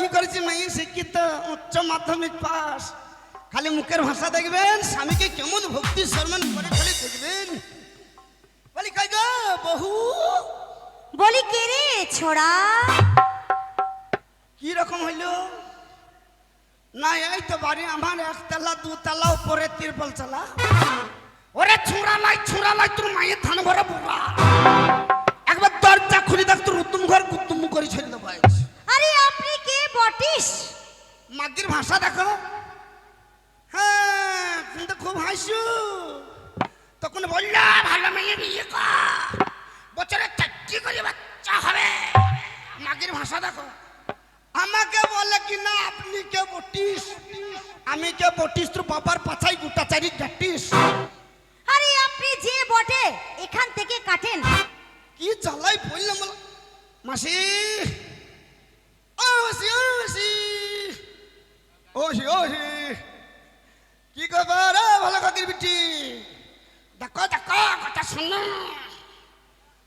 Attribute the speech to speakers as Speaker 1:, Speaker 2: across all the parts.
Speaker 1: বিয়ে করেছি মেয়ে শিক্ষিত উচ্চ মাধ্যমিক পাস খালি মুখের ভাষা দেখবেন স্বামীকে কেমন ভক্তি সম্মান করে খালি দেখবেন বলি কই গো বহু
Speaker 2: বলি কে রে ছোড়া
Speaker 1: কি রকম হইল না এই তো বাড়ি আমার একতলা দুতলা উপরে তিরপল চালা ওরে ছুঁড়া লাই তোর মায়ের ধান ভরা বুড়া একবার দরজা খুলে দেখ তোর উত্তম ঘর কুত্তুম করে ছেড়ে দেবো
Speaker 2: আরে আপনি কে বটিস
Speaker 1: মাগির ভাষা দেখো হ্যাঁ কিন্তু খুব হাসু তখন বললা ভালো মেয়ে বিয়ে কর বছরে 4টি করে বাচ্চা হবে মাগির ভাষা দেখো আমাকে বলে কি না আপনি কে বটিস আমি কে বটিস তোর বাবার পাছাই গোটা চারি গাটিস
Speaker 2: আরে আপনি যে বটে এখান থেকে কাটেন
Speaker 1: কি জ্বালাই পড়লাম মাসি ও মাসি ও মাসি ওহি ওহি কি খবর ভালো কাকির বিটি দেখো দেখো কথা শোনো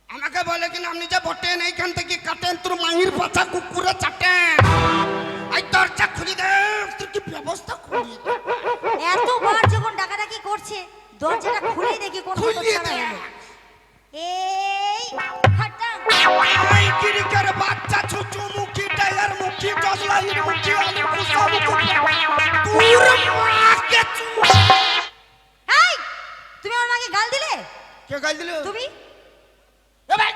Speaker 1: আমাকে বলে কিনা আপনি যে বটেন এইখান থেকে কাটেন তোর মাহির পাছা কুকুরে চাটেন এই দরজা খুলে দে তোর কি ব্যবস্থা করি
Speaker 2: এতবার যখন ডাকাডাকি করছে দরজাটা খুলে দেখি কোন মতো ছাড়া গেল এই খটাং
Speaker 1: এই কিরিকের বাচ্চা ছোট মুখি টায়ার মুখি জজলাইর মুখি আলু কুসা মুখি তোর মাকে
Speaker 2: এই তুমি আমার মাকে গাল দিলে
Speaker 1: কে গাল দিল
Speaker 2: তুমি
Speaker 1: এ ভাই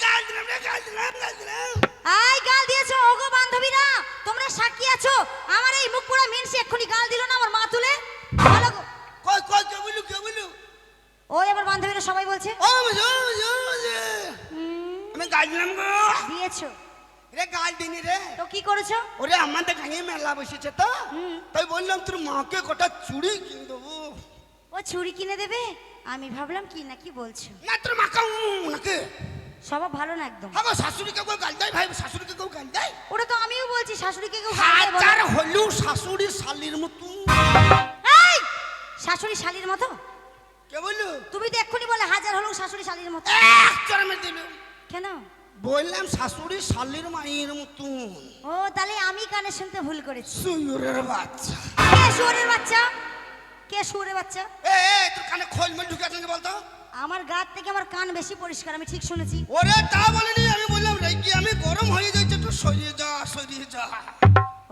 Speaker 1: গাল দিলাম
Speaker 2: আই গাল দিয়েছো ওগো বান্ধবীরা তোমরা সাক্ষী আছো আমার এই মুখ পুরো মিনসে এক্ষুনি গাল দিল না আমার মা তুলে ভালো
Speaker 1: কই কই কে বলু
Speaker 2: ওই আমার বান্ধবীরা সবাই বলছে
Speaker 1: ও আমি গাল দিলাম গো
Speaker 2: দিয়েছো
Speaker 1: রে গাল দিনি রে
Speaker 2: তো কি করেছো
Speaker 1: ওরে আমাদের গাঁয়ে মেলা বসেছে তো তাই বললাম তোর মাকে কটা চুড়ি কিনে দেবো
Speaker 2: ও ছুরি কিনে দেবে আমি ভাবলাম কি না কি বলছো
Speaker 1: না তোর মাকে নাকি
Speaker 2: সবাই ভালো না একদম
Speaker 1: হ্যাঁ শাশুড়িকে কেউ গাল দেয় ভাই শাশুড়িকে কেউ গাল দেয়
Speaker 2: ওটা তো আমিও বলছি শাশুড়িকে কেউ গাল দেয় বলো।
Speaker 1: হাজার হলেও শাশুড়ি শালির মতো
Speaker 2: এই শাশুড়ি শালির মতো
Speaker 1: কে বললো
Speaker 2: তুমি তো এক্ষুনি বলে হাজার হলো শাশুড়ি শালির মতো
Speaker 1: চরমে দিল
Speaker 2: কেন
Speaker 1: বললাম শাশুড়ি শালির মায়ের মতন
Speaker 2: ও তাহলে আমি কানে শুনতে ভুল করেছি
Speaker 1: সুরের বাচ্চা
Speaker 2: কে শুয়োরের বাচ্চা কে শুয়োরের বাচ্চা
Speaker 1: তোর কানে খোল মেল ঢুকে আছে বলতো
Speaker 2: আমার গাত থেকে আমার কান বেশি পরিষ্কার আমি ঠিক শুনেছি
Speaker 1: ওরে তা বলিনি আমি বললাম রেকি আমি গরম হয়ে যাচ্ছে একটু সরিয়ে যা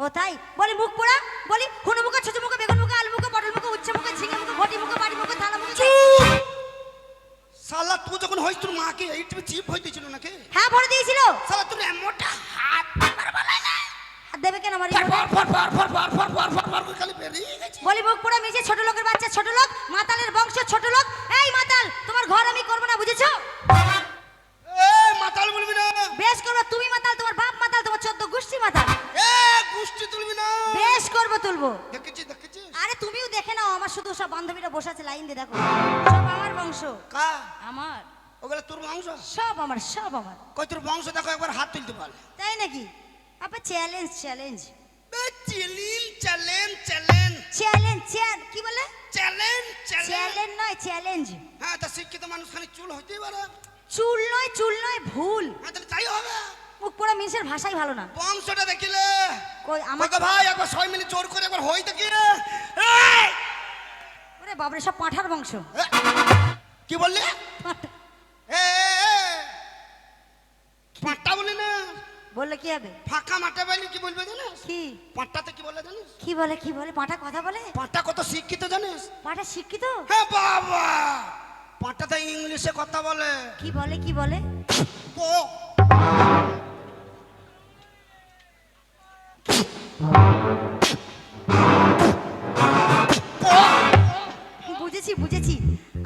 Speaker 2: ও তাই বলি মুখ পোড়া বলি হুনো মুখে ছোট মুখে বেগুন মুখে আলু মুখে পটল মুখে উচ্ছে মুখে ঝিঙে মুখে ঘটি মুখে বাড়ি মুখে থালা মুখে
Speaker 1: শালা তুই যখন হইস তোর মাকে এই টিপে চিপ হয়ে দিয়েছিল নাকি
Speaker 2: হ্যাঁ ভরে দিয়েছিল
Speaker 1: শালা তোর এমনটা হাত বলাই না
Speaker 2: হাত দেবে কেন আমার
Speaker 1: খালি বেরিয়ে গেছে
Speaker 2: বলি মুখ পোড়া মিশে ছোট লোকের বাচ্চা ছোট লোক মাতালের বংশ ছোট লোক এই মাতাল তোমার ঘর আমি করবো না বুঝেছো
Speaker 1: মাতাল বলবি না
Speaker 2: বেশ করবো তুমি মাতাল তোমার বাপ মাতাল তোমার 14 গোষ্ঠী মাতাল
Speaker 1: গোষ্ঠী তুলবি না
Speaker 2: বেশ করবো তুলবো
Speaker 1: দেখেছি
Speaker 2: আরে তুমিও দেখে নাও আমার শুধু সব বান্ধবীরা বসে আছে লাইন দিয়ে দেখো সব আমার বংশ
Speaker 1: কা
Speaker 2: আমার
Speaker 1: ওগুলা তোর বংশ
Speaker 2: সব আমার
Speaker 1: কই তোর বংশ দেখো একবার হাত তুলতে বল
Speaker 2: তাই নাকি আপা চ্যালেঞ্জ কি বলে চ্যালেঞ্জ নয় চ্যালেঞ্জ
Speaker 1: হ্যাঁ তা শিক্ষিত মানুষ খালি চুল হইতেই পারে
Speaker 2: চুল নয় ভুল
Speaker 1: হ্যাঁ তাহলে তাই হবে
Speaker 2: মুখ পোড়া মিনসের ভাষাই ভালো না
Speaker 1: বংশটা দেখিলে
Speaker 2: কই আমার
Speaker 1: ভাই একবার 6 মিনিট জোর করে একবার হই দেখি
Speaker 2: ওরে বাবরে সব পাঁঠার বংশ
Speaker 1: কি বললি পাঁটা বলি না
Speaker 2: বললে কি হবে
Speaker 1: ফাঁকা মাঠে বলি কি বলবে জানিস
Speaker 2: কি
Speaker 1: পাঁটাতে কি বলে জানিস
Speaker 2: কি বলে পাঁঠা কথা বলে
Speaker 1: পাঁটা কত শিক্ষিত জানিস
Speaker 2: পাঁঠা শিক্ষিত
Speaker 1: হ্যাঁ বাবা পাঁটাতে ইংলিশে কথা বলে
Speaker 2: কি বলে
Speaker 1: ও
Speaker 2: বুঝেছি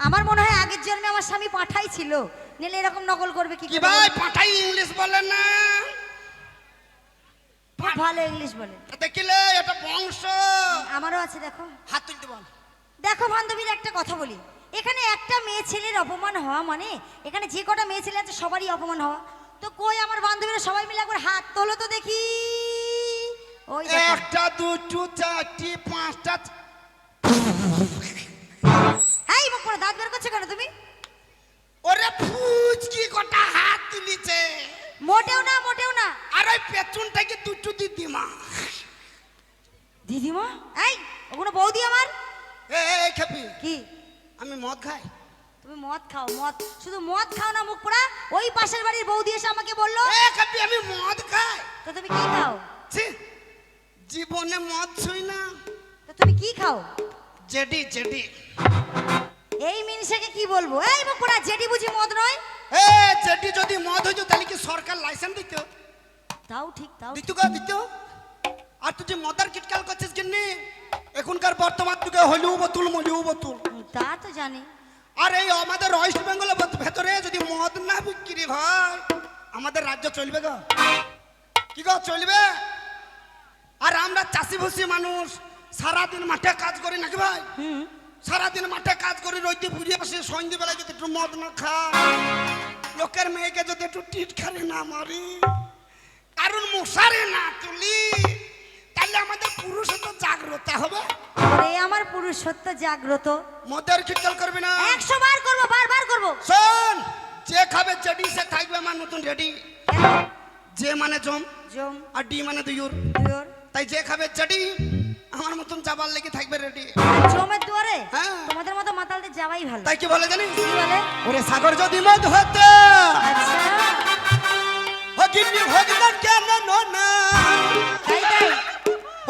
Speaker 2: আমার মনে হয় আগের জন্মে আমার স্বামী পাঁঠাই ছিল নেলে এরকম নকল করবে কি
Speaker 1: ভাই পাঁঠাই ইংলিশ বলে না
Speaker 2: ভালো ইংলিশ বলে
Speaker 1: দেখিলে এটা বংশ
Speaker 2: আমারও আছে দেখো
Speaker 1: হাত তুলতে বল
Speaker 2: দেখো বান্ধবীর একটা কথা বলি এখানে একটা মেয়ে ছেলের অপমান হওয়া মানে এখানে যে কটা মেয়ে ছেলে আছে সবারই অপমান হওয়া তো কই আমার বান্ধবীরা সবাই মিলে একবার হাত তোলো তো দেখি ওই
Speaker 1: একটা দুটো চারটি পাঁচটা
Speaker 2: এই মুখ দাঁত বের করছো কেন তুমি
Speaker 1: ওরে ফুচকি কটা হাত তুলিছে
Speaker 2: মোটেও না, মোটেও না।
Speaker 1: আর ওই পেছনটাকে দুটো দিদিমা।
Speaker 2: দিদিমা? এই ওগুলো বৌদি আমার।
Speaker 1: এই খেপি,
Speaker 2: কি?
Speaker 1: আমি মদ খাই।
Speaker 2: তুমি মদ খাও? মদ শুধু মদ খাও না মুখ পোড়া, ওই পাশের বাড়ির বৌদি এসে আমাকে বললো
Speaker 1: খেপি আমি মদ খাই।
Speaker 2: তো তুমি কি খাও?
Speaker 1: ছি, জীবনে মদ ছুই না।
Speaker 2: তো তুমি কি খাও?
Speaker 1: JD JD.
Speaker 2: এই মিনিষাকে কি বলবো? এই মুখ পোড়া, জেডি বুঝি মদ নয়?
Speaker 1: জেডি যদি মদ হইতো তাহলে কি সরকার লাইসেন্স দিত?
Speaker 2: তাও ঠিক, তাও
Speaker 1: দিত গো, দিত। আর তুই যে মদার কিটকাল করছিস কিন্নি, এখনকার বর্তমান যুগে হলিও বোতল মলিও বোতল।
Speaker 2: তা তো জানি।
Speaker 1: আর এই আমাদের ওয়েস্ট বেঙ্গলের ভেতরে যদি মদ না বিক্রি হয়, আমাদের রাজ্য চলবে গো? কি গো চলবে? আর আমরা চাষি ভুষি মানুষ, সারাদিন মাঠে কাজ করি নাকি ভাই? সারাদিন মাঠে কাজ করি, রইতে পুড়িয়ে আসি, সন্ধ্যেবেলা যদি একটু মদ না খাই, লোকের মেয়েকে যদি একটু টিটকারি না মারি, কারণ মশারি না তুলি, তাহলে আমাদের পুরুষত্ব জাগ্রত হবে।
Speaker 2: ওরে আমার পুরুষত্ব জাগ্রত।
Speaker 1: মদের খিটকাল করবি না।
Speaker 2: 100 বার করবো, বারবার করবো।
Speaker 1: শোন, যে খাবে জেডি সে থাকবে আমার নতুন রেডি। যে মানে জম,
Speaker 2: জম
Speaker 1: আর ডি মানে দুইর।
Speaker 2: দুয়োর।
Speaker 1: তাই যে খাবে জেডি আমার মতন যাবার লেগে থাকবে রেডি।
Speaker 2: জমের দুয়ারে
Speaker 1: হ্যাঁ।
Speaker 2: তোমাদের মতো মাতালদের যাওয়াই ভালো।
Speaker 1: তাই কি বলে জানিস?
Speaker 2: কি বলে?
Speaker 1: ওরে সাগর যদি মদ হতো,
Speaker 2: আচ্ছা
Speaker 1: হগিনি হগনা কেন না,
Speaker 2: তাই তাই।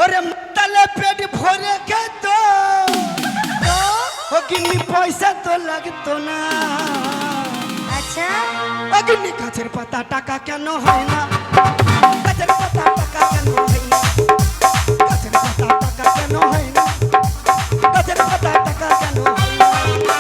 Speaker 1: ওরে মাতালে পেট ভরে খেত,
Speaker 2: তো
Speaker 1: হগিনি পয়সা তো লাগতো না।
Speaker 2: আচ্ছা
Speaker 1: হগিনি গাছের পাতা টাকা কেন হয় না, গাছের পাতা টাকা কেন হয় না, গাছের পাতা টাকা কেন হয় না, গাছের পাতা টাকা কেন হয় না।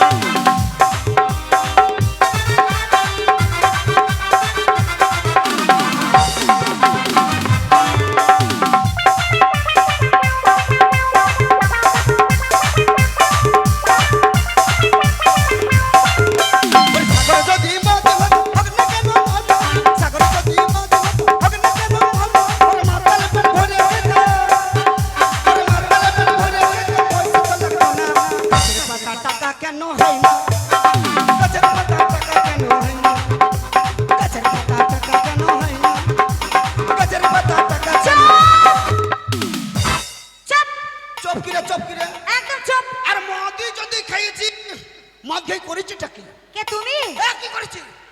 Speaker 2: কে তুমি?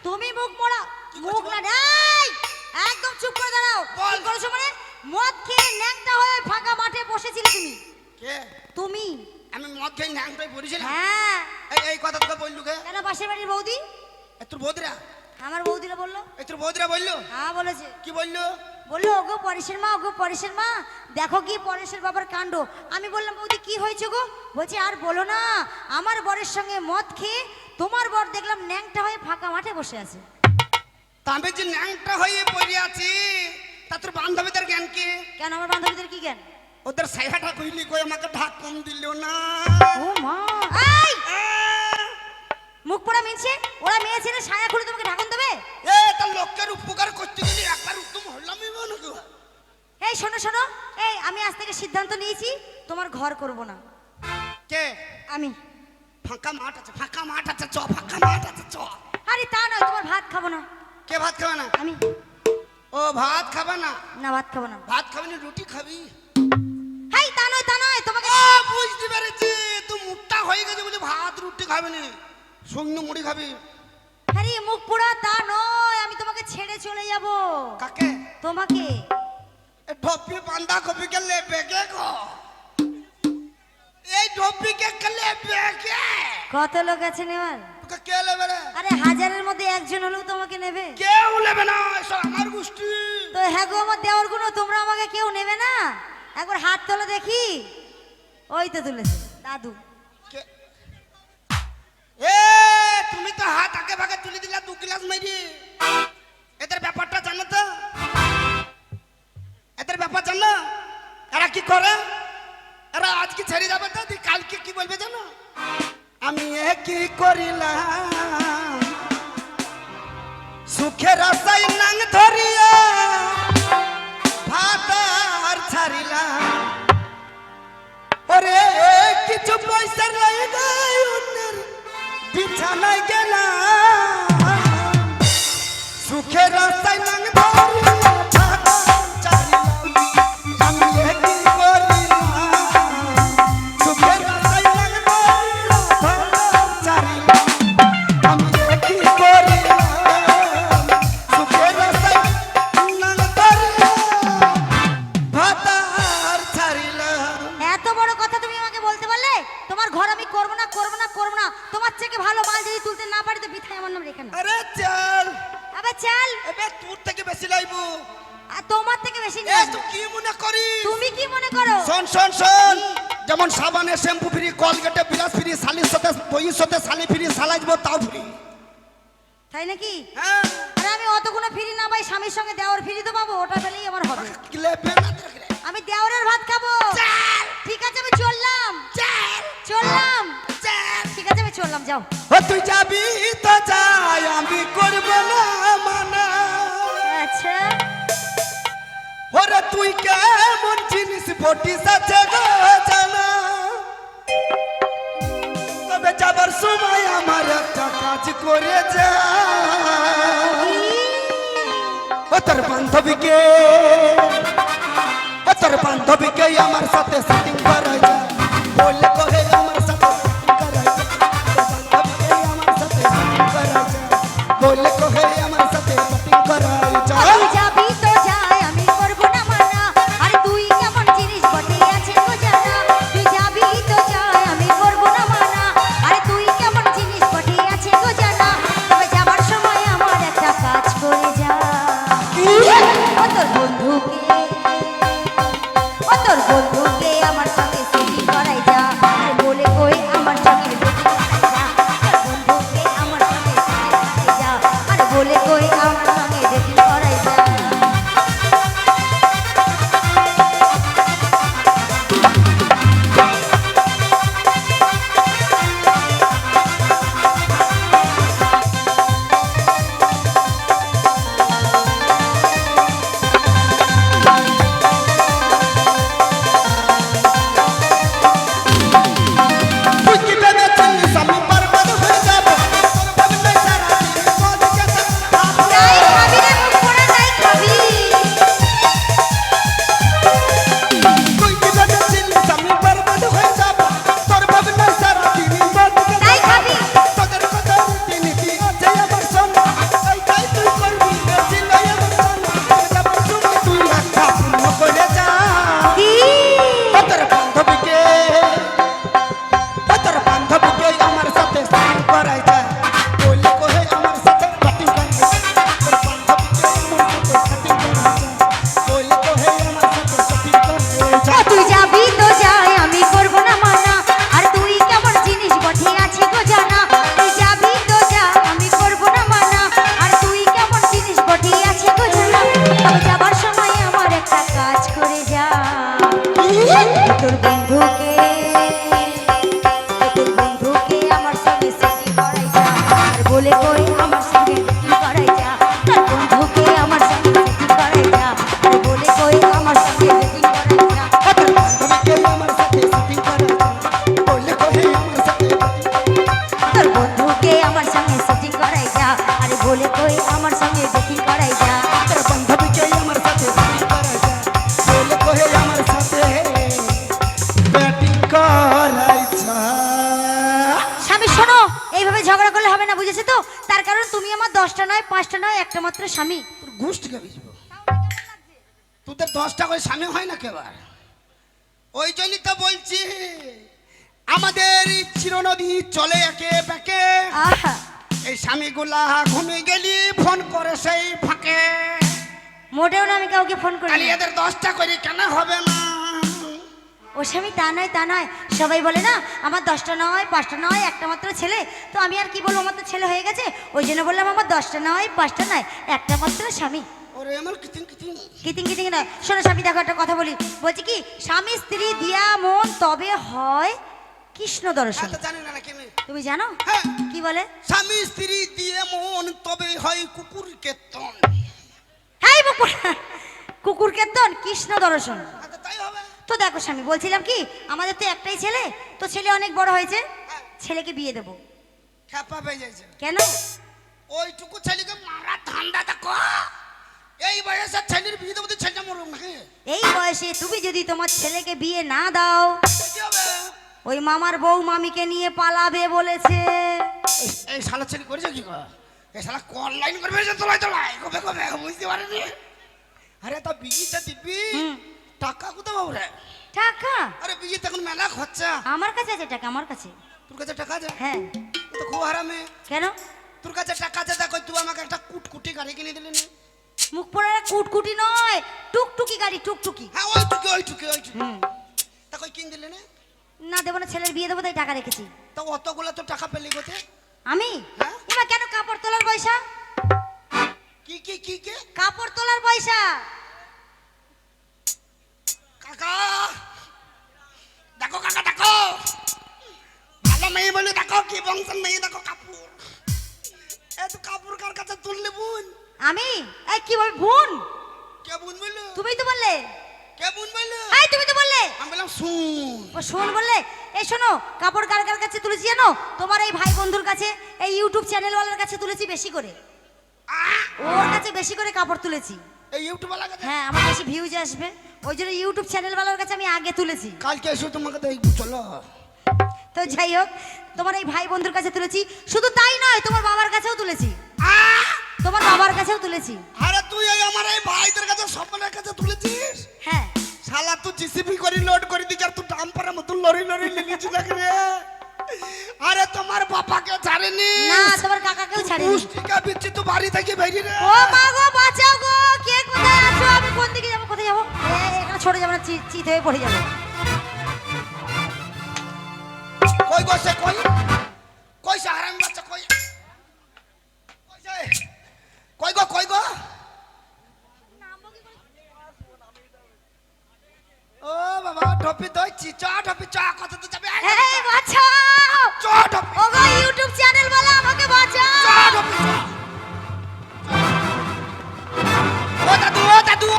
Speaker 2: তুমি মুখ মোড়া, মুখ না নাই, একদম চুপ করে দাঁড়াও।
Speaker 1: বল।
Speaker 2: কি করেছো মানে? মদ খেয়ে ন্যাংটা হয়ে ফাঁকা মাঠে বসেছিলে তুমি। তুমি?
Speaker 1: আমি মদ খেয়ে ন্যাংটাই পড়েছিলাম।
Speaker 2: হ্যাঁ।
Speaker 1: এই কথা তোকে বললু কে?
Speaker 2: কেন পাশের বাড়ির বৌদি?
Speaker 1: তোর বৌদিরা?
Speaker 2: আমার বৌদিরা বললো।
Speaker 1: তোর বৌদিরা বললো?
Speaker 2: হ্যাঁ বলেছে।
Speaker 1: কি বললো?
Speaker 2: বললো ওগো পরেশের মা, ওগো পরেশের মা, দেখো কি পরেশের বাবার কাণ্ড। আমি বললাম বৌদি কি হয়েছে গো? বলছে আর বলো না, আমার বরের সঙ্গে মদ খেয়ে তোমার বর দেখলাম ন্যাংটা হয়ে ফাঁকা মাঠে বসে আছে।
Speaker 1: আমি যে ন্যাংটা হয়ে পড়ে আছি, তা তোর বান্ধবীদের জ্ঞান কি?
Speaker 2: কেন আমার বান্ধবীদের কি জ্ঞান?
Speaker 1: ওদের সাইহাটা কইলি কই আমাকে ঢাক কম দিল না।
Speaker 2: ও মা, এই মুখ পোড়া মিনছে, ওরা মেয়ে ছেলে ছায়া খুলে তোমাকে ঢাকন দেবে?
Speaker 1: তা লোকের উপকার করতে গেলে একবার উত্তম হলামই নাকি?
Speaker 2: এই শোনো শোনো, এই আমি আজ থেকে সিদ্ধান্ত নিয়েছি তোমার ঘর করব না।
Speaker 1: কে?
Speaker 2: আমি।
Speaker 1: ফাঁকা মাঠ আছে, ফাঁকা মাঠ আছে, চ ফাঁকা মাঠ আছে চ।
Speaker 2: আরে তা নয়, তোমার ভাত খাবো না।
Speaker 1: কে ভাত খাবে না?
Speaker 2: আমি।
Speaker 1: ও ভাত খাবে না?
Speaker 2: না ভাত খাবো না।
Speaker 1: ভাত খাবি না, রুটি খাবি?
Speaker 2: হাই তা নয়, তা নয়, তোমাকে
Speaker 1: বুঝতে পেরেছি, তুই মুখটা হয়ে গেছে বলে ভাত রুটি খাবে না, সঙ্গে মুড়ি খাবি।
Speaker 2: আরে মুখ পোড়া তা নয়, আমি তোমাকে ছেড়ে চলে যাব।
Speaker 1: কাকে?
Speaker 2: তোমাকে।
Speaker 1: ঢপি বান্ধা কপি কে লেবে কে গো? এই ঢপি কে লেবে কে?
Speaker 2: কত লোক আছে নেওয়ার?
Speaker 1: তোকে কে লেবে রে?
Speaker 2: আরে হাজারের মধ্যে একজন হলেও তোমাকে নেবে।
Speaker 1: কেউ নেবে না, এসব আমার গোষ্ঠী।
Speaker 2: তো হ্যাঁ গো আমার দেওয়ার গুলো, তোমরা আমাকে কেউ নেবে না? একবার হাত তোলো দেখি। ওই তো তুলেছে দাদু।
Speaker 1: তুমি তো হাত আগে ভাগে তুলে দিলা 2 গ্লাস মেরি। এদের ব্যাপারটা জানো তো? এদের ব্যাপার জানো? এরা কি করে? এরা আজকে ছেড়ে যাবে তো, কালকে কি বলবে জানো? আমি কি করিলাম সুখের আশায় নাং ধরিয়া ভাত আর ছাড়িলাম, ওরে কিছু পয়সা রয়ে গেল বিছানায় গেলাম, সুখের আশায় নাং
Speaker 2: এত বড় কথা তুমি আমাকে বলতে পারলে? তোমার ঘর আমি করবো না করবো না করবো না। তোমার থেকে ভালো মাল যদি তুলতে না পারি তো বিথায় আমার নাম রেখে না।
Speaker 1: আরে চল,
Speaker 2: আবে চল।
Speaker 1: এবে তোর থেকে বেশি লাইবো।
Speaker 2: আর তোমার থেকে বেশি
Speaker 1: এ
Speaker 2: না।
Speaker 1: তুই কি মনে করিস?
Speaker 2: তুমি কি মনে করো?
Speaker 1: শোন শোন শোন, যেমন সাবানে শ্যাম্পু ফ্রি, কলগেটে ব্রাশ ফ্রি, শালির সাথে বইয়ের সাথে শালি ফ্রি, শালাইবো তাও ফ্রি।
Speaker 2: তাই নাকি?
Speaker 1: হ্যাঁ,
Speaker 2: আরে আমি অতগুলো ফ্রি না ভাই, স্বামীর সঙ্গে দেওয়ার ফ্রি তো পাবো, ওটা পেলেই আমার হবে।
Speaker 1: ক্লেপে না দেখরে।
Speaker 2: আমি দেওরের ভাত খাবো।
Speaker 1: চল
Speaker 2: ঠিক আছে আমি চললাম।
Speaker 1: চল
Speaker 2: চললাম।
Speaker 1: চল।
Speaker 2: ঠিক আছে আমি চললাম, যাও।
Speaker 1: ও তুই যাবি তো যাই, আমি করব না মানা।
Speaker 2: আচ্ছা
Speaker 1: ওরে তুই কেমন জিনিস বটিস আছে গো জানা। তবে যাবার সময় আমার একটা কাজ করে যা। ও তোর বান্ধবীকে, ও তোর বান্ধবীকে আমার সাথে সেটিং করাই যা। বললে কহে আমার সাথে setting করাই যা। বললে কহে আমার সাথে setting করাই যা।
Speaker 2: তুই যাবি তো যাই, আমি করবো না মানা। আরে তুই কেমন জিনিস বটে আছে গো জানা। তুই যাবি তো যাই, আমি করবো না মানা। আরে তুই কেমন জিনিস বটে আছে গো জানা। তবে যাবার সময় আমার একটা কাজ করে যা। ও তোর বন্ধুকে, ও তোর বন্ধুকে আমার সাথে সেটিং করাই যা। আর বলে কই আমার সঙ্গে dating করাই যা। তোর বন্ধুকে আমার সঙ্গে setting করাই যা। আর বলে কই আমার সঙ্গে dating করাই যা।
Speaker 1: তুই কি ভেবেছিস আমি বরবাদ হয়ে যাব? তোর ভাবনায় সারাদিন মদ খেতে থাকবো।
Speaker 2: তাই খাবি রে মুখ পোড়া, তাই খাবি।
Speaker 1: তুই কি ভেবেছিস আমি বরবাদ হয়ে যাব? তোর ভাবনায় সারাদিন মদ খেতে
Speaker 2: তাই খাবি।
Speaker 1: তোদের কথা রীতিনীতি আছে আমার শোনা। তাই তুই করবি বেশি লয় আমার শোনা। যাবার সময় তুই একটা পূর্ণ করে যা।
Speaker 2: কি?
Speaker 1: ও তোর বান্ধবীকে, ও তোর বান্ধবীকে আমার সাথে setting করাই যা। বললে কহে আমার সাথে setting করাই যা। তোর বান্ধবীকে আমার সাথে setting করাই যা। বললে কহে আমার সাথে setting করাই যা।
Speaker 2: ও তুই যাবি তো যাই, আমি করবো না মানা। আর তুই কেমন জিনিস বটে আছে গো জানা। তুই যাবি তো যা, আমি করবো না মানা। আর তুই কেমন জিনিস বটে আছে গো জানা। তবে যাবার সময় আমার একটা কাজ করে যা। তোর বন্ধুকে, তোর বন্ধুকে আমার সঙ্গে সেটিং করাই যা। আর বলে কই আমার সঙ্গে dating করাই যা। তোর বন্ধুকে আমার সঙ্গে সেটিং করাই যা। আর বলে কই আমার সঙ্গে dating করাই যা।
Speaker 1: ও তোর বান্ধবীকে আমার সাথে setting করাই যা। বললে কহে আমার সাথে setting করাই যা।
Speaker 2: তোর বন্ধুকে আমার সঙ্গে সেটিং করাই যা। আরে বলে কই আমার সঙ্গে dating করাই যা।
Speaker 1: তোর বান্ধবীকে আমার সাথে setting করাই যা। বললে কহে আমার সাথে batting করাই যা।
Speaker 2: স্বামী শোনো, এইভাবে ঝগড়া করলে হবে না, বুঝেছো তো? তার কারণ তুমি আমার 10টা নয় 5টা নয়, একটা মাত্র স্বামী।
Speaker 1: তোর গোষ্ঠী কে বুঝবো? তোদের 10টা করে স্বামী হয় না কেবার? ওই জন্যই তো বলছি আমাদের চিরনদী চলে একে বেঁকে।
Speaker 2: আহা,
Speaker 1: এই স্বামীগুলা ঘুমিয়ে গেলি ফোন করে সেই ফাঁকে।
Speaker 2: মোটেও না, আমি কাউকে ফোন করি
Speaker 1: তাহলে
Speaker 2: না।
Speaker 1: এদের 10টা করে কেন হবে না?
Speaker 2: ও স্বামী, তা নয় তা নয়। সবাই বলে না আমার 10টা নয় 5টা নয়, একটা মাত্র ছেলে। তো আমি আর কি বলবো, আমার তো ছেলে হয়ে গেছে। ওই জন্য বললাম আমার 10টা নয় 5টা নয়, একটা মাত্র স্বামী।
Speaker 1: ওরে আমার কিতিং কিতিং।
Speaker 2: কিতিং কিতিং না। শোনো স্বামী, দেখো একটা কথা বলি। বলছি কি, স্বামী স্ত্রী দিয়া মন তবে হয় কৃষ্ণ দর্শন।
Speaker 1: তো জানি না নাকি আমি?
Speaker 2: তুমি জানো
Speaker 1: হ্যাঁ।
Speaker 2: কি বলে?
Speaker 1: স্বামী স্ত্রী দিয়ে মন তবে হয় কুকুর কেতন।
Speaker 2: হ্যাঁ কুকুর কেতন কৃষ্ণ দর্শন।
Speaker 1: আচ্ছা তাই হবে।
Speaker 2: তো দেখো স্বামী, বলছিলাম কি, আমাদের তো একটাই ছেলে। তো ছেলে অনেক বড় হয়েছে, ছেলেকে বিয়ে দেবো।
Speaker 1: খেপা পেয়ে যাইছে।
Speaker 2: কেন?
Speaker 1: ওইটুকু ছেলেকে মারা ঠান্ডা দেখো। এই বয়সে ছেলের বিয়ে দেবো, ছেলেটা মরুক নাকি?
Speaker 2: এই বয়সে তুমি যদি তোমার ছেলেকে বিয়ে না দাও,
Speaker 1: কি হবে?
Speaker 2: ওই মামার বউ মামিকে নিয়ে পালাবে বলেছে।
Speaker 1: এই শালা ছেলে করেছে কি কর? এই শালা অনলাইন করবে, তোলাই তোলাই কবে কবে বুঝতে পারেনি। আরে তা বিয়েটা দিবি, টাকা কোথাও পাবো রে?
Speaker 2: টাকা
Speaker 1: আরে বিয়ে তখন মেলা খরচা।
Speaker 2: আমার কাছে আছে টাকা, আমার কাছে।
Speaker 1: তোর কাছে টাকা আছে?
Speaker 2: হ্যাঁ।
Speaker 1: তো খুব হারামে।
Speaker 2: কেন?
Speaker 1: তোর কাছে টাকা আছে, দেখো তুই আমাকে একটা কুটকুটি গাড়ি কিনে দিলি না?
Speaker 2: মুখ পড়া কুটকুটি নয়, টুকটুকি গাড়ি, টুকটুকি।
Speaker 1: হ্যাঁ ওইটুকি ওইটুকি ওইটুকি।
Speaker 2: হুম।
Speaker 1: তা কই কিনে দিলি না?
Speaker 2: না দেবো না, ছেলের বিয়ে দেবো তাই টাকা রেখেছি।
Speaker 1: তা অতগুলো তো টাকা পেলি কোথায়?
Speaker 2: আমি
Speaker 1: হ্যাঁ?
Speaker 2: এবার কেন? কাপড় তোলার পয়সা।
Speaker 1: কি কি কি কি?
Speaker 2: কাপড় তোলার পয়সা।
Speaker 1: কাকা দেখো, কাকা দেখো, ভালো মেয়ে বলে দেখো, কি বংশের মেয়ে দেখো, কাপড়। এত কাপড় কার কাছে তুললে বোন?
Speaker 2: আমি এই কি বল বোন?
Speaker 1: কে বোন বললো?
Speaker 2: তুমি তো বললে।
Speaker 1: কে বোন বললো?
Speaker 2: এই তুমি তো বললে।
Speaker 1: আমি বললাম শুন।
Speaker 2: ও শোন বললে। এই শোনো, কাপড় কার কার কাছে তুলেছি জানো? তোমার এই ভাই বন্ধুর কাছে, এই ইউটিউব চ্যানেলওয়ালার কাছে তুলেছি বেশি করে। ওর কাছে বেশি করে কাপড় তুলেছি।
Speaker 1: এই ইউটিউব ওয়ালা কাছে?
Speaker 2: হ্যাঁ, আমার বেশি ভিউজ আসবে, ওই জন্য ইউটিউব চ্যানেলওয়ালার কাছে আমি আগে তুলেছি।
Speaker 1: কালকে এসে তোমাকে দেখবো, চলো।
Speaker 2: তো যাই হোক, তোমার এই ভাই বন্ধুর কাছে তুলেছি, শুধু তাই নয় তোমার বাবার কাছেও তুলেছি। তোমার বাবার কাছেও তুলেছি।
Speaker 1: আরে তুই এই আমার এই ভাইদের কাছে সকলের কাছে তুলেছিস?
Speaker 2: হ্যাঁ।
Speaker 1: শালা তুই জিসিবি করে লোড করে দিছ, আর তুই ডাম্পারের মতো লরি লরি লিলিছি দেখ রে। আরে তোমার বাবাকে ছাড়েনি
Speaker 2: না, তোমার কাকাকেও ছাড়িনি।
Speaker 1: পুষ্টিকা বিচ্ছি তো বাড়ি থেকে বেরিয়ে রে।
Speaker 2: ও মা গো, বাঁচাও গো, কে কোথায় আছো? আমি কোন দিকে যাবো, কোথায় যাবো? এখানে ছড়ে যাবো না, চিত হয়ে পড়ে যাবো।
Speaker 1: কই গো সে, কই কই সে হারামি বাচ্চা, কই কই সে, কই গো, কই গো? ও বাবা, ঢপি দইছি, চ ঢপি চ, কত তো যাবে?
Speaker 2: এই বাঁচাও!
Speaker 1: চ ঢপি,
Speaker 2: ও গো, ইউটিউব চ্যানেল वाला আমাকে
Speaker 1: চ
Speaker 2: বাঁচাও!
Speaker 1: ঢপি চ। ও দাদু, ও দাদু,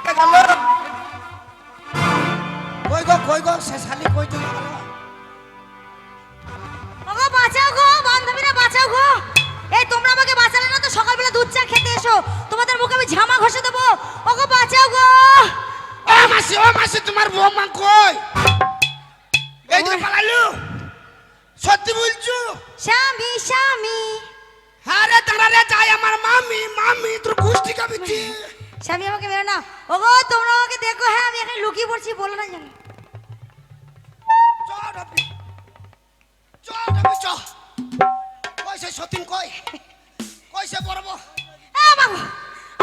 Speaker 1: গেল। কই গো সে শালি, কই চলে গেল?
Speaker 2: ও গো, বাঁচাও গো, বান্ধবীরা বাঁচাও গো! এই তোমরা আমাকে বাঁচালে না তো সকালবেলা দুধ চা খেতে এসো, তোমাদের মুখে আমি ঝামা ঘষে দেবো। ও গো, বাঁচাও গো!
Speaker 1: ও মাসি তোমার বৌমা কই? এই যে পালাইলো, সত্যি বলছো?
Speaker 2: স্বামী স্বামী
Speaker 1: আরে দাঁড়া রে, যাই আমার মামি, মামি তোর গুষ্টি কাবিছি।
Speaker 2: স্বামী আমাকে মেরো না। ও গো, তোমরা আমাকে দেখো, হ্যাঁ আমি এখানে লুকিয়ে পড়ছি, বলো না জানো।
Speaker 1: চ ঢপি, চ ঢপি চ। কই সে সতীন, কই কই সে বড় বউ?
Speaker 2: এ বাবু,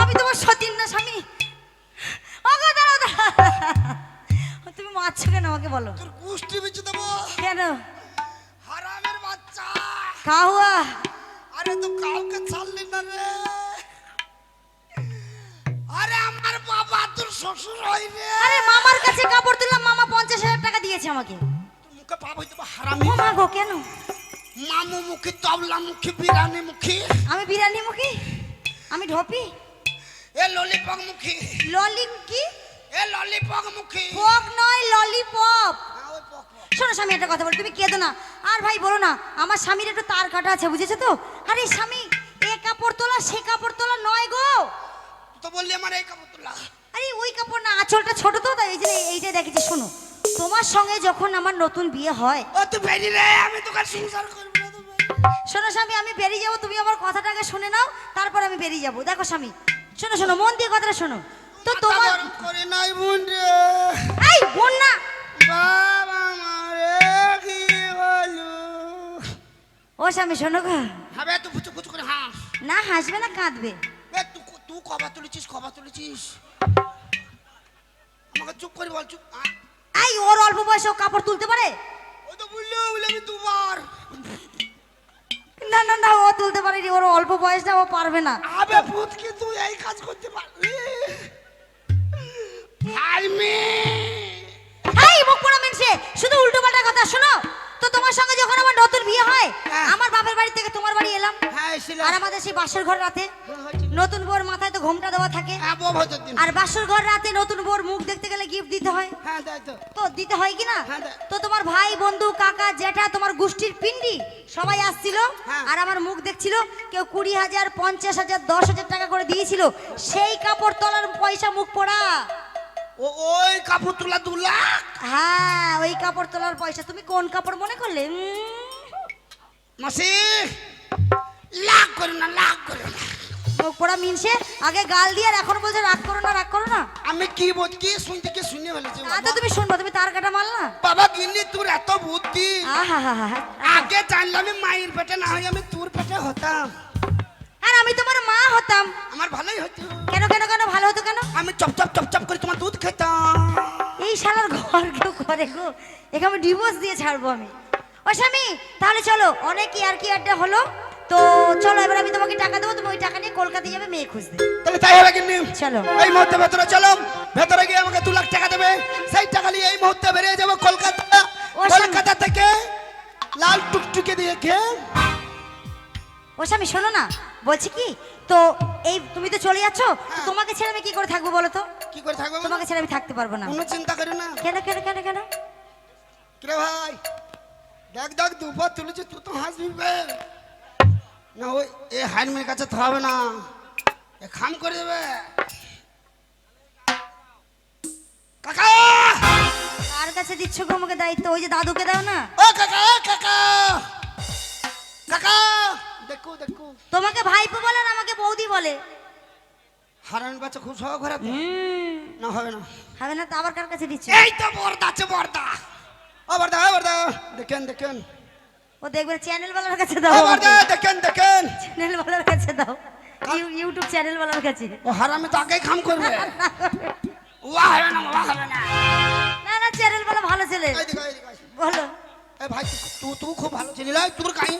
Speaker 2: আমি তোমার সতীন না স্বামী। ও গো, দাঁড়াও দাঁড়াও। তুমি মারছো কেন আমাকে বলো?
Speaker 1: তোর গুষ্টি বিচে দেবো।
Speaker 2: কেন?
Speaker 1: হারামের বাচ্চা।
Speaker 2: কাহুয়া।
Speaker 1: আরে তো কাউকে ছাড়লি না রে। আরে আমার বাবা তোর শ্বশুর হয় রে।
Speaker 2: আরে মামার কাছে কাপড় তুললাম, মামা 50,000 টাকা দিয়েছে আমাকে।
Speaker 1: তোর মুখে পাপ হইতে বা হারামি।
Speaker 2: ও মা গো, কেন?
Speaker 1: মামু মুখী, তবলা মুখী, বিরানি মুখী,
Speaker 2: আমি বিরিয়ানি মুখী, আমি ঢপি,
Speaker 1: এ ললিপপ মুখী,
Speaker 2: ললিপ কি?
Speaker 1: এ ললিপপ মুখী।
Speaker 2: পক নয়, ললিপপ।
Speaker 1: হ্যাঁ, ওই পক পক।
Speaker 2: শোনো স্বামী, একটা কথা বল, তুমি কেঁদো না। আর ভাই বলো না, আমার স্বামীর একটু তার কাটা আছে, বুঝেছো তো? আরে স্বামী, এ কাপড় তোলা সে কাপড় তোলা নয় গো।
Speaker 1: তুই তো বললি আমার এই কাপড় তোলা।
Speaker 2: আরে ওই কাপড় না, আঁচলটা ছোট তো, তাই এই যে এইটাই দেখেছি। শোনো, তোমার সঙ্গে যখন আমার নতুন বিয়ে হয়,
Speaker 1: ও তুই বেরিয়ে রে, আমি তোকে সংসার করবো না। তুই বেরিয়ে।
Speaker 2: শোনো স্বামী, আমি বেরিয়ে যাবো, তুমি আমার কথাটাকে শুনে নাও, তারপর আমি বেরিয়ে যাবো। দেখো স্বামী, শোনো শোনো, মন দিয়ে কথাটা শোনো তো।
Speaker 1: মাথা
Speaker 2: তোমার
Speaker 1: গরম করে নাই বোন রে।
Speaker 2: এই বোন না,
Speaker 1: বাবা মারে কি বলু।
Speaker 2: ও স্বামী শোনো গো।
Speaker 1: হবে তুই ফুচু ফুচু করে হাস।
Speaker 2: না হাসবে না, কাঁদবে।
Speaker 1: এ তুই কবা তুলেছিস, কবা তুলেছিস? আমাকে চুপ করে বল, চুপ।
Speaker 2: এই ওর অল্প বয়সে ও কাপড় তুলতে পারে?
Speaker 1: ও তো বললো বলে আমি দুবার।
Speaker 2: না না না, ও তুলতে পারেনি, ওর অল্প বয়সটা, ও পারবে না।
Speaker 1: আবে ভূত কি তুই এই কাজ করতে পারবি? হাইমে
Speaker 2: এই মুখ পোড়া মেনছে, শুধু উল্টো পাল্টা কথা শোনো তো। তোমার সঙ্গে যখন আমার নতুন বিয়ে হয়,
Speaker 1: হ্যাঁ।
Speaker 2: আমার বাপের বাড়ি থেকে তোমার বাড়ি এলাম,
Speaker 1: হ্যাঁ এসেছিল।
Speaker 2: আর আমাদের সেই বাসর ঘর রাতে নতুন বউর মাথায় তো ঘোমটা দেওয়া থাকে,
Speaker 1: হ্যাঁ বউ ভোজের দিন।
Speaker 2: আর বাসর ঘর রাতে নতুন বউর মুখ দেখতে গেলে গিফট দিতে হয়,
Speaker 1: হ্যাঁ তাই তো।
Speaker 2: তো দিতে হয় কি না?
Speaker 1: হ্যাঁ, দেয়।
Speaker 2: তো তোমার ভাই বন্ধু কাকা জেঠা তোমার গোষ্ঠীর পিন্ডি সবাই আসছিল,
Speaker 1: হ্যাঁ।
Speaker 2: আর আমার মুখ দেখছিল, কেউ 20,000 50,000 10,000 টাকা করে দিয়েছিল, সেই কাপড় তোলার পয়সা মুখ পড়া।
Speaker 1: ওই কাপড় তোলা 2 লাখ।
Speaker 2: হ্যাঁ ওই কাপড় তোলার পয়সা। তুমি কোন কাপড় মনে করলে?
Speaker 1: মাসি লাখ করে না, লাখ করে না।
Speaker 2: মুখ পড়া মিনসে আগে গাল দিয়ে, আর এখন বলছে রাগ করো না, রাগ করো না।
Speaker 1: আমি কি বল, কি শুনতে কি শুনে ফেলেছি
Speaker 2: তা তো তুমি শুনবো, তুমি তার কাটা মাল না।
Speaker 1: বাবা গিন্নি তোর এত বুদ্ধি,
Speaker 2: আহা হা হা।
Speaker 1: আগে জানলাম আমি মায়ের পেটে না হয় আমি তোর পেটে হতাম,
Speaker 2: আর আমি তোমার মা হতাম।
Speaker 1: আমার ভালোই হতো।
Speaker 2: কেন কেন কেন ভালো হতো কেন?
Speaker 1: আমি চপ চপ চপ চপ করে তোমার দুধ খেতাম।
Speaker 2: এই শালার ঘর কেউ করে গো, একে আমি ডিভোর্স দিয়ে ছাড়বো আমি। ও স্বামী তাহলে চলো, অনেক আর কি আড্ডা হলো, তো চলো এবার আমি তোমাকে টাকা দেবো, তুমি ওই টাকা নিয়ে কলকাতায় যাবে মেয়ে খুঁজতে।
Speaker 1: তাহলে তাই হবে গিন্নি।
Speaker 2: চলো।
Speaker 1: এই মুহূর্তে ভেতরে চলো, ভেতরে গিয়ে আমাকে 2 লাখ টাকা দেবে, সেই টাকা নিয়ে এই মুহূর্তে বেরিয়ে যাবো কলকাতা।
Speaker 2: ও স্বামী।
Speaker 1: কলকাতা থেকে লাল টুকটুকে দিয়ে খেয়ে।
Speaker 2: ও স্বামী শোনো না, বলছি কি, তো এই তুমি তো চলে যাচ্ছ, তো তোমাকে ছেড়ে আমি কি করে থাকবো বলো তো?
Speaker 1: কি করে থাকবো?
Speaker 2: তোমাকে ছেড়ে আমি থাকতে পারবো না।
Speaker 1: কোনো চিন্তা করো না।
Speaker 2: কেন কেন কেন কেন?
Speaker 1: কিরে ভাই, দেখ দেখ দুপুর তুলেছে, তুই তো হাসবি বে। না ওই এ হাইনমের কাছে তো হবে না, এ খাম করে দেবে। কাকা,
Speaker 2: কার কাছে দিচ্ছ গো আমাকে দায়িত্ব? ওই যে দাদুকে দাও না।
Speaker 1: ও কাকা, কাকা, কাকা, দেখো দেখো।
Speaker 2: তোমাকে ভাইপো বলে না, আমাকে বৌদি বলে।
Speaker 1: হারান বাচ্চা খুব শখ ঘরে তো। না হবে না।
Speaker 2: হবে না তো আবার কার কাছে দিচ্ছ?
Speaker 1: এই তো বর্দা আছে, বর্দা। ও বর্দা, ও বর্দা, দেখেন দেখেন।
Speaker 2: ও দেখবে চ্যানেল ওয়ালার কাছে
Speaker 1: ও
Speaker 2: দাও,
Speaker 1: বর্দা, দেখেন দেখেন।
Speaker 2: চ্যানেল ওয়ালার কাছে দাও, ইউটিউব চ্যানেল ওয়ালার কাছে।
Speaker 1: ও হারামে তো আগেই খাম করবে। ওয়া হবে না, ওয়া হবে না।
Speaker 2: না না চ্যানেল ওয়ালা ভালো ছেলে।
Speaker 1: এইদিকে, এইদিকে আয়।
Speaker 2: বলো।
Speaker 1: এ ভাই তুই খুব ভালো ছিলি লাই, তোর কাই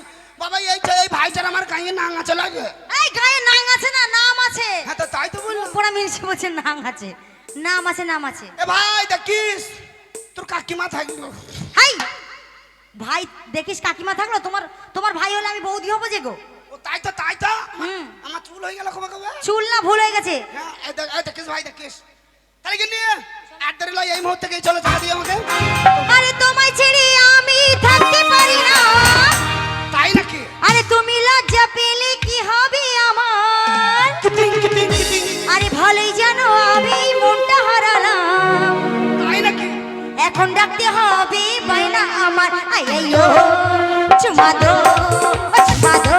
Speaker 1: বাবা এই ভাইটার আমার কাইয়ে নাং আছে লাগে।
Speaker 2: এই গায়ে নাং আছে না নাম আছে?
Speaker 1: হ্যাঁ তো তাই তো বললাম।
Speaker 2: পুরা মিনসে বলছে নাং আছে, নাম আছে, নাম আছে।
Speaker 1: এ ভাই দেখিস তোর কাকিমা থাকলো।
Speaker 2: হাই ভাই দেখিস কাকিমা থাকলো, তোমার তোমার ভাই হলে আমি বৌদি হবো যে গো।
Speaker 1: ও তাই তো তাই তো।
Speaker 2: হুম।
Speaker 1: আমার চুল হয়ে গেল কবে কবে।
Speaker 2: চুল না ভুল হয়ে গেছে।
Speaker 1: হ্যাঁ এই দেখিস ভাই দেখিস। তাহলে কি নিয়ে আড্ডারে লাই এই মুহূর্তে গিয়ে চলো টাকা দিয়ে আমাকে।
Speaker 2: আরে তোমায় ছেড়ে আমি থাকতে পারি না।
Speaker 1: তাই নাকি?
Speaker 2: আরে তুমি লজ্জা পেলে কি হবে আমার?
Speaker 1: Kidding kidding kidding.
Speaker 2: আরে ভালোই জানো আমি মনটা হারালাম,
Speaker 1: তাই নাকি?
Speaker 2: এখন ডাকতে হবে বাইনা আমার। আই আইও চুমা দো, ও চুমা দো।